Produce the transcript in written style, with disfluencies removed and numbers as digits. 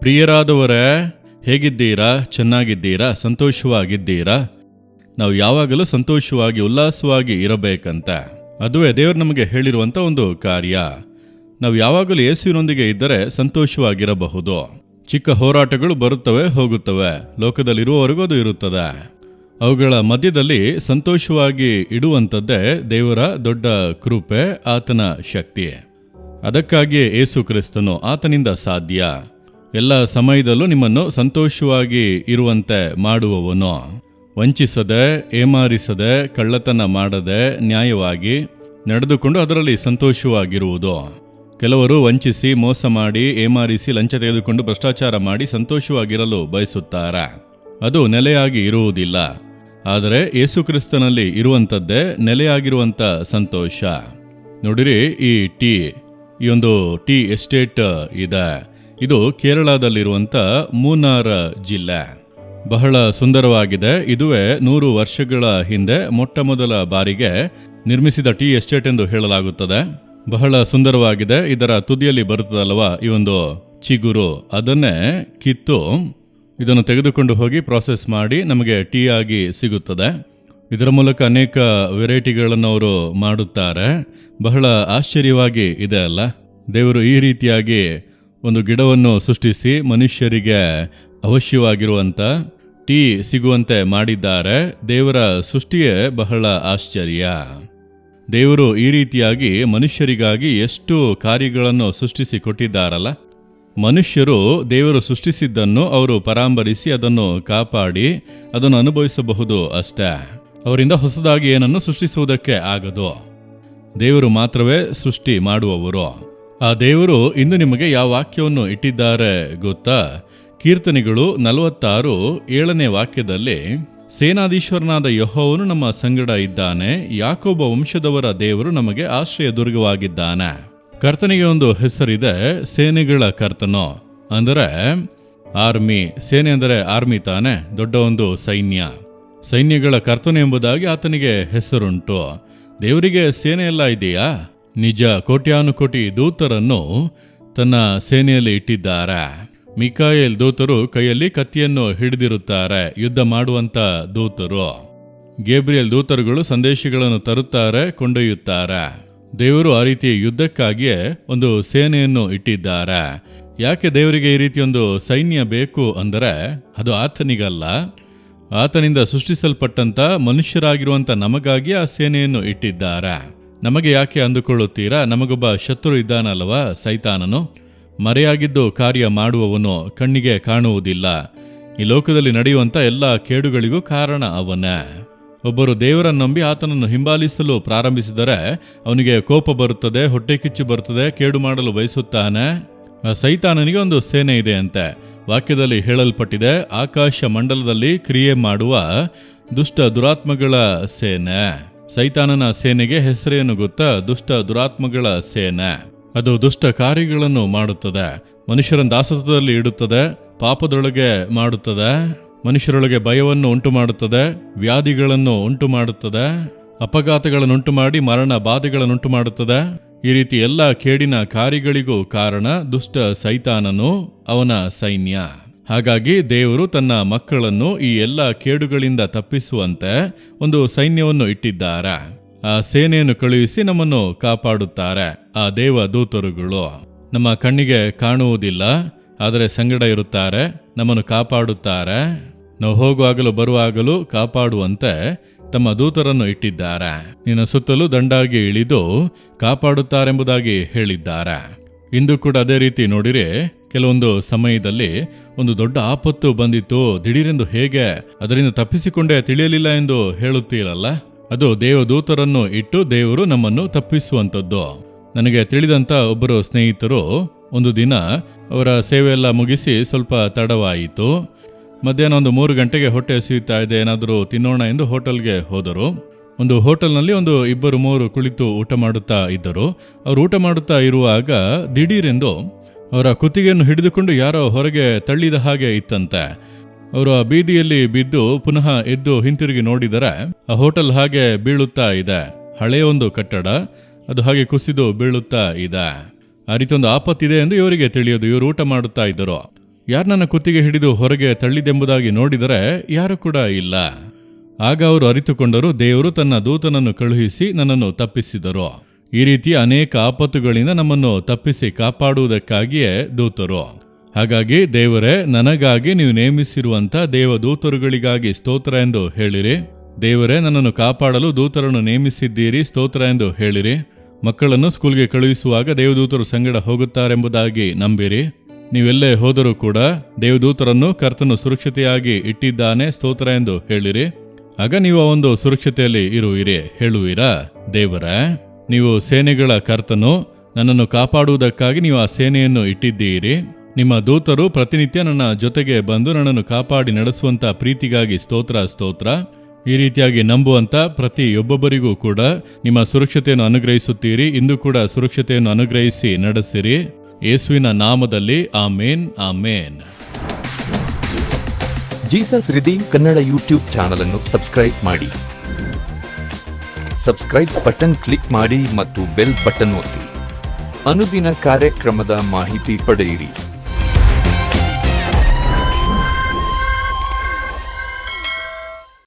ಪ್ರಿಯರಾದವರೇ, ಹೇಗಿದ್ದೀರಾ? ಚೆನ್ನಾಗಿದ್ದೀರಾ? ಸಂತೋಷವಾಗಿದ್ದೀರಾ? ನಾವು ಯಾವಾಗಲೂ ಸಂತೋಷವಾಗಿ ಉಲ್ಲಾಸವಾಗಿ ಇರಬೇಕಂತ ಅದುವೇ ದೇವರು ನಮಗೆ ಹೇಳಿರುವಂಥ ಒಂದು ಕಾರ್ಯ. ನಾವು ಯಾವಾಗಲೂ ಯೇಸುವಿನೊಂದಿಗೆ ಇದ್ದರೆ ಸಂತೋಷವಾಗಿರಬಹುದು. ಚಿಕ್ಕ ಹೋರಾಟಗಳು ಬರುತ್ತವೆ ಹೋಗುತ್ತವೆ, ಲೋಕದಲ್ಲಿರುವವರೆಗೂ ಅದು ಇರುತ್ತದೆ. ಅವುಗಳ ಮಧ್ಯದಲ್ಲಿ ಸಂತೋಷವಾಗಿ ಇಡುವಂಥದ್ದೇ ದೇವರ ದೊಡ್ಡ ಕೃಪೆ, ಆತನ ಶಕ್ತಿ. ಅದಕ್ಕಾಗಿಯೇ ಯೇಸು ಕ್ರಿಸ್ತನು ಆತನಿಂದ ಸಾಧ್ಯ. ಎಲ್ಲ ಸಮಯದಲ್ಲೂ ನಿಮ್ಮನ್ನು ಸಂತೋಷವಾಗಿ ಇರುವಂತೆ ಮಾಡುವವನು. ವಂಚಿಸದೆ, ಏಮಾರಿಸದೆ, ಕಳ್ಳತನ ಮಾಡದೆ, ನ್ಯಾಯವಾಗಿ ನಡೆದುಕೊಂಡು ಅದರಲ್ಲಿ ಸಂತೋಷವಾಗಿರುವುದು. ಕೆಲವರು ವಂಚಿಸಿ, ಮೋಸ ಮಾಡಿ, ಏಮಾರಿಸಿ, ಲಂಚ ತೆಗೆದುಕೊಂಡು ಭ್ರಷ್ಟಾಚಾರ ಮಾಡಿ ಸಂತೋಷವಾಗಿರಲು ಬಯಸುತ್ತಾರೆ. ಅದು ನೆಲೆಯಾಗಿ ಇರುವುದಿಲ್ಲ. ಆದರೆ ಯೇಸು ಕ್ರಿಸ್ತನಲ್ಲಿ ಇರುವಂಥದ್ದೇ ನೆಲೆಯಾಗಿರುವಂಥ ಸಂತೋಷ. ನೋಡಿರಿ, ಈ ಒಂದು ಟೀ ಎಸ್ಟೇಟ್ ಇದೆ. ಇದು ಕೇರಳದಲ್ಲಿರುವಂಥ ಮೂನಾರ್ ಜಿಲ್ಲೆ. ಬಹಳ ಸುಂದರವಾಗಿದೆ. ಇದುವೇ 100 ವರ್ಷಗಳ ಹಿಂದೆ ಮೊಟ್ಟಮೊದಲ ಬಾರಿಗೆ ನಿರ್ಮಿಸಿದ ಟೀ ಎಸ್ಟೇಟ್ ಎಂದು ಹೇಳಲಾಗುತ್ತದೆ. ಬಹಳ ಸುಂದರವಾಗಿದೆ. ಇದರ ತುದಿಯಲ್ಲಿ ಬರುತ್ತದಲ್ವಾ ಈ ಒಂದು ಚಿಗುರು, ಅದನ್ನೇ ಕಿತ್ತು ಇದನ್ನು ತೆಗೆದುಕೊಂಡು ಹೋಗಿ ಪ್ರಾಸೆಸ್ ಮಾಡಿ ನಮಗೆ ಟೀ ಆಗಿ ಸಿಗುತ್ತದೆ. ಇದರ ಮೂಲಕ ಅನೇಕ ವೆರೈಟಿಗಳನ್ನು ಅವರು ಮಾಡುತ್ತಾರೆ. ಬಹಳ ಆಶ್ಚರ್ಯವಾಗಿ ಇದೆ ಅಲ್ಲ? ದೇವರು ಈ ರೀತಿಯಾಗಿ ಒಂದು ಗಿಡವನ್ನು ಸೃಷ್ಟಿಸಿ ಮನುಷ್ಯರಿಗೆ ಅವಶ್ಯವಾಗಿರುವಂಥ ಟೀ ಸಿಗುವಂತೆ ಮಾಡಿದ್ದಾರೆ. ದೇವರ ಸೃಷ್ಟಿಯೇ ಬಹಳ ಆಶ್ಚರ್ಯ. ದೇವರು ಈ ರೀತಿಯಾಗಿ ಮನುಷ್ಯರಿಗಾಗಿ ಎಷ್ಟು ಕಾರ್ಯಗಳನ್ನು ಸೃಷ್ಟಿಸಿ ಕೊಟ್ಟಿದ್ದಾರಲ್ಲ. ಮನುಷ್ಯರು ದೇವರು ಸೃಷ್ಟಿಸಿದ್ದನ್ನು ಅವರು ಪರಾಂಬರಿಸಿ ಅದನ್ನು ಕಾಪಾಡಿ ಅದನ್ನು ಅನುಭವಿಸಬಹುದು ಅಷ್ಟೇ. ಅವರಿಂದ ಹೊಸದಾಗಿ ಏನನ್ನು ಸೃಷ್ಟಿಸುವುದಕ್ಕೆ ಆಗದು. ದೇವರು ಮಾತ್ರವೇ ಸೃಷ್ಟಿ ಮಾಡುವವರು. ಆ ದೇವರು ಇಂದು ನಿಮಗೆ ಯಾವ ವಾಕ್ಯವನ್ನು ಇಟ್ಟಿದ್ದಾರೆ ಗೊತ್ತಾ? ಕೀರ್ತನೆಗಳು 46:7 ವಾಕ್ಯದಲ್ಲಿ, ಸೇನಾಧೀಶ್ವರನಾದ ಯೆಹೋವನು ನಮ್ಮ ಸಂಗಡ ಇದ್ದಾನೆ, ಯಾಕೋಬ ವಂಶದವರ ದೇವರು ನಮಗೆ ಆಶ್ರಯ ದುರ್ಗವಾಗಿದ್ದಾನೆ. ಕರ್ತನಿಗೆ ಒಂದು ಹೆಸರಿದೆ, ಸೇನೆಗಳ ಕರ್ತನು. ಅಂದರೆ ಆರ್ಮಿ. ಸೇನೆ ಅಂದರೆ ಆರ್ಮಿ ತಾನೆ, ದೊಡ್ಡ ಒಂದು ಸೈನ್ಯಗಳ ಕರ್ತನು ಎಂಬುದಾಗಿ ಆತನಿಗೆ ಹೆಸರುಂಟು. ದೇವರಿಗೆ ಸೇನೆ ಎಲ್ಲ ಇದೆಯಾ? ನಿಜ. ಕೋಟ್ಯಾನುಕೋಟಿ ದೂತರನ್ನು ತನ್ನ ಸೇನೆಯಲ್ಲಿ ಇಟ್ಟಿದ್ದಾರೆ. ಮಿಕಾಯೇಲ್ ದೂತರು ಕೈಯಲ್ಲಿ ಕತ್ತಿಯನ್ನು ಹಿಡಿದಿರುತ್ತಾರೆ, ಯುದ್ಧ ಮಾಡುವಂತ ದೂತರು. ಗೇಬ್ರಿಯಲ್ ದೂತರುಗಳು ಸಂದೇಶಗಳನ್ನು ತರುತ್ತಾರೆ, ಕೊಂಡೊಯ್ಯುತ್ತಾರೆ. ದೇವರು ಆ ರೀತಿ ಯುದ್ಧಕ್ಕಾಗಿಯೇ ಒಂದು ಸೇನೆಯನ್ನು ಇಟ್ಟಿದ್ದಾರೆ. ಯಾಕೆ ದೇವರಿಗೆ ಈ ರೀತಿ ಒಂದು ಸೈನ್ಯ ಬೇಕು ಅಂದರೆ ಅದು ಆತನಿಗಲ್ಲ, ಆತನಿಂದ ಸೃಷ್ಟಿಸಲ್ಪಟ್ಟಂತ ಮನುಷ್ಯರಾಗಿರುವಂಥ ನಮಗಾಗಿ ಆ ಸೇನೆಯನ್ನು ಇಟ್ಟಿದ್ದಾರೆ. ನಮಗೆ ಯಾಕೆ ಅಂದುಕೊಳ್ಳುತ್ತೀರಾ? ನಮಗೊಬ್ಬ ಶತ್ರು ಇದ್ದಾನಲ್ವಾ, ಸೈತಾನನು. ಮರೆಯಾಗಿದ್ದು ಕಾರ್ಯ ಮಾಡುವವನು, ಕಣ್ಣಿಗೆ ಕಾಣುವುದಿಲ್ಲ. ಈ ಲೋಕದಲ್ಲಿ ನಡೆಯುವಂಥ ಎಲ್ಲ ಕೇಡುಗಳಿಗೂ ಕಾರಣ ಅವನೇ. ಒಬ್ಬರು ದೇವರನ್ನು ನಂಬಿ ಆತನನ್ನು ಹಿಂಬಾಲಿಸಲು ಪ್ರಾರಂಭಿಸಿದರೆ ಅವನಿಗೆ ಕೋಪ ಬರುತ್ತದೆ, ಹೊಟ್ಟೆ ಕಿಚ್ಚು ಬರುತ್ತದೆ, ಕೇಡು ಮಾಡಲು ಬಯಸುತ್ತಾನೆ. ಆ ಸೈತಾನನಿಗೆ ಒಂದು ಸೇನೆ ಇದೆ ಅಂತೆ. ವಾಕ್ಯದಲ್ಲಿ ಹೇಳಲ್ಪಟ್ಟಿದೆ, ಆಕಾಶ ಮಂಡಲದಲ್ಲಿ ಕ್ರಿಯೆ ಮಾಡುವ ದುಷ್ಟ ದುರಾತ್ಮಗಳ ಸೇನೆ. ಸೈತಾನನ ಸೇನೆಗೆ ಹೆಸರೇನು ಗೊತ್ತಾ? ದುಷ್ಟ ದುರಾತ್ಮಗಳ ಸೇನೆ. ಅದು ದುಷ್ಟ ಕಾರ್ಯಗಳನ್ನು ಮಾಡುತ್ತದೆ, ಮನುಷ್ಯರನ್ನು ದಾಸತ್ವದಲ್ಲಿ ಇಡುತ್ತದೆ, ಪಾಪದೊಳಗೆ ಮಾಡುತ್ತದೆ, ಮನುಷ್ಯರೊಳಗೆ ಭಯವನ್ನು ಉಂಟು ಮಾಡುತ್ತದೆ, ವ್ಯಾಧಿಗಳನ್ನು ಉಂಟು ಮಾಡುತ್ತದೆ, ಅಪಘಾತಗಳನ್ನುಂಟು ಮಾಡಿ ಮರಣ ಬಾಧೆಗಳನ್ನುಂಟು ಮಾಡುತ್ತದೆ. ಈ ರೀತಿ ಎಲ್ಲ ಕೇಡಿನ ಕಾರ್ಯಗಳಿಗೂ ಕಾರಣ ದುಷ್ಟ ಸೈತಾನನು, ಅವನ ಸೈನ್ಯ. ಹಾಗಾಗಿ ದೇವರು ತನ್ನ ಮಕ್ಕಳನ್ನು ಈ ಎಲ್ಲ ಕೇಡುಗಳಿಂದ ತಪ್ಪಿಸುವಂತೆ ಒಂದು ಸೈನ್ಯವನ್ನು ಇಟ್ಟಿದ್ದಾರೆ. ಆ ಸೇನೆಯನ್ನು ಕಳುಹಿಸಿ ನಮ್ಮನ್ನು ಕಾಪಾಡುತ್ತಾರೆ. ಆ ದೇವ ದೂತರುಗಳು ನಮ್ಮ ಕಣ್ಣಿಗೆ ಕಾಣುವುದಿಲ್ಲ, ಆದರೆ ಸಂಗಡ ಇರುತ್ತಾರೆ, ನಮ್ಮನ್ನು ಕಾಪಾಡುತ್ತಾರೆ. ನಾವು ಹೋಗುವಾಗಲೂ ಬರುವಾಗಲೂ ಕಾಪಾಡುವಂತೆ ತಮ್ಮ ದೂತರನ್ನು ಇಟ್ಟಿದ್ದಾರೆ. ನಿನ್ನ ಸುತ್ತಲೂ ದಂಡಾಗಿ ಇಳಿದು ಕಾಪಾಡುತ್ತಾರೆಂಬುದಾಗಿ ಹೇಳಿದ್ದಾರೆ. ಇಂದು ಕೂಡ ಅದೇ ರೀತಿ ನೋಡಿರಿ. ಕೆಲವೊಂದು ಸಮಯದಲ್ಲಿ ಒಂದು ದೊಡ್ಡ ಆಪತ್ತು ಬಂದಿತ್ತು, ದಿಢೀರೆಂದು ಹೇಗೆ ಅದರಿಂದ ತಪ್ಪಿಸಿಕೊಂಡೇ ತಿಳಿಯಲಿಲ್ಲ ಎಂದು ಹೇಳುತ್ತೀರಲ್ಲ, ಅದು ದೇವದೂತರನ್ನು ಇಟ್ಟು ದೇವರು ನಮ್ಮನ್ನು ತಪ್ಪಿಸುವಂಥದ್ದು. ನನಗೆ ತಿಳಿದಂಥ ಒಬ್ಬರು ಸ್ನೇಹಿತರು ಒಂದು ದಿನ ಅವರ ಸೇವೆಯೆಲ್ಲ ಮುಗಿಸಿ ಸ್ವಲ್ಪ ತಡವಾಯಿತು. ಮಧ್ಯಾಹ್ನ ಒಂದು 3 ಗಂಟೆಗೆ ಹೊಟ್ಟೆ ಹಸಿಯುತ್ತಾ ಇದೆ, ಏನಾದರೂ ತಿನ್ನೋಣ ಎಂದು ಹೋಟೆಲ್ಗೆ ಹೋದರು. ಒಂದು ಹೋಟೆಲ್ನಲ್ಲಿ 2-3 ಕುಳಿತು ಊಟ ಮಾಡುತ್ತಾ ಇದ್ದರು. ಅವರು ಊಟ ಮಾಡುತ್ತಾ ಇರುವಾಗ ದಿಢೀರೆಂದು ಅವರ ಕುತ್ತಿಗೆಯನ್ನು ಹಿಡಿದುಕೊಂಡು ಯಾರೋ ಹೊರಗೆ ತಳ್ಳಿದ ಹಾಗೆ ಇತ್ತಂತೆ. ಅವರು ಆ ಬೀದಿಯಲ್ಲಿ ಬಿದ್ದು ಪುನಃ ಎದ್ದು ಹಿಂತಿರುಗಿ ನೋಡಿದರೆ ಆ ಹೋಟೆಲ್ ಹಾಗೆ ಬೀಳುತ್ತಾ ಇದೆ. ಹಳೆಯ ಒಂದು ಕಟ್ಟಡ, ಅದು ಹಾಗೆ ಕುಸಿದು ಬೀಳುತ್ತಾ ಇದೆ. ಆ ರೀತಿ ಒಂದು ಆಪತ್ತಿದೆ ಎಂದು ಇವರಿಗೆ ತಿಳಿಯೋದು. ಇವರು ಊಟ ಮಾಡುತ್ತಾ ಇದ್ದರು. ಯಾರು ನನ್ನ ಕುತ್ತಿಗೆ ಹಿಡಿದು ಹೊರಗೆ ತಳ್ಳಿದೆಂಬುದಾಗಿ ನೋಡಿದರೆ ಯಾರು ಕೂಡ ಇಲ್ಲ. ಆಗ ಅವರು ಅರಿತುಕೊಂಡರು, ದೇವರು ತನ್ನ ದೂತನನ್ನು ಕಳುಹಿಸಿ ನನ್ನನ್ನು ತಪ್ಪಿಸಿದರು. ಈ ರೀತಿ ಅನೇಕ ಆಪತ್ತುಗಳಿಂದ ನಮ್ಮನ್ನು ತಪ್ಪಿಸಿ ಕಾಪಾಡುವುದಕ್ಕಾಗಿಯೇ ದೂತರು. ಹಾಗಾಗಿ ದೇವರೇ, ನನಗಾಗಿ ನೀವು ನೇಮಿಸಿರುವಂಥ ದೇವದೂತರುಗಳಿಗಾಗಿ ಸ್ತೋತ್ರ ಎಂದು ಹೇಳಿರಿ. ದೇವರೇ, ನನ್ನನ್ನು ಕಾಪಾಡಲು ದೂತರನ್ನು ನೇಮಿಸಿದ್ದೀರಿ, ಸ್ತೋತ್ರ ಎಂದು ಹೇಳಿರಿ. ಮಕ್ಕಳನ್ನು ಸ್ಕೂಲ್ಗೆ ಕಳುಹಿಸುವಾಗ ದೇವದೂತರು ಸಂಗಡ ಹೋಗುತ್ತಾರೆಂಬುದಾಗಿ ನಂಬಿರಿ. ನೀವೆಲ್ಲೇ ಹೋದರೂ ಕೂಡ ದೇವದೂತರನ್ನು ಕರ್ತನು ಸುರಕ್ಷತೆಯಾಗಿ ಇಟ್ಟಿದ್ದಾನೆ, ಸ್ತೋತ್ರ ಎಂದು ಹೇಳಿರಿ. ಆಗ ನೀವು ಆ ಒಂದು ಸುರಕ್ಷತೆಯಲ್ಲಿ ಇರುವಿರಿ. ಹೇಳುವಿರಾ, ದೇವರೇ, ನೀವು ಸೇನೆಗಳ ಕರ್ತನು, ನನ್ನನ್ನು ಕಾಪಾಡುವುದಕ್ಕಾಗಿ ನೀವು ಆ ಸೇನೆಯನ್ನು ಇಟ್ಟಿದ್ದೀರಿ. ನಿಮ್ಮ ದೂತರು ಪ್ರತಿನಿತ್ಯ ನನ್ನ ಜೊತೆಗೆ ಬಂದು ನನ್ನನ್ನು ಕಾಪಾಡಿ ನಡೆಸುವಂಥ ಪ್ರೀತಿಗಾಗಿ ಸ್ತೋತ್ರ ಸ್ತೋತ್ರ. ಈ ರೀತಿಯಾಗಿ ನಂಬುವಂಥ ಪ್ರತಿಯೊಬ್ಬೊಬ್ಬರಿಗೂ ಕೂಡ ನಿಮ್ಮ ಸುರಕ್ಷತೆಯನ್ನು ಅನುಗ್ರಹಿಸುತ್ತೀರಿ. ಇಂದು ಕೂಡ ಸುರಕ್ಷತೆಯನ್ನು ಅನುಗ್ರಹಿಸಿ ನಡೆಸಿರಿ. ಯೇಸುವಿನ ನಾಮದಲ್ಲಿ ಆಮೇನ್, ಆಮೇನ್. Jesus redeem Kannada YouTube channel ಅನ್ನು ಸಬ್ಸ್ಕ್ರೈಬ್ ಮಾಡಿ. ಸಬ್ಸ್ಕ್ರೈಬ್ ಬಟನ್ ಕ್ಲಿಕ್ ಮಾಡಿ ಮತ್ತು ಬೆಲ್ ಬಟನ್ ಒತ್ತಿ. ಅನುದಿನ ಕಾರ್ಯಕ್ರಮದ ಮಾಹಿತಿ ಪಡೆಯಿರಿ.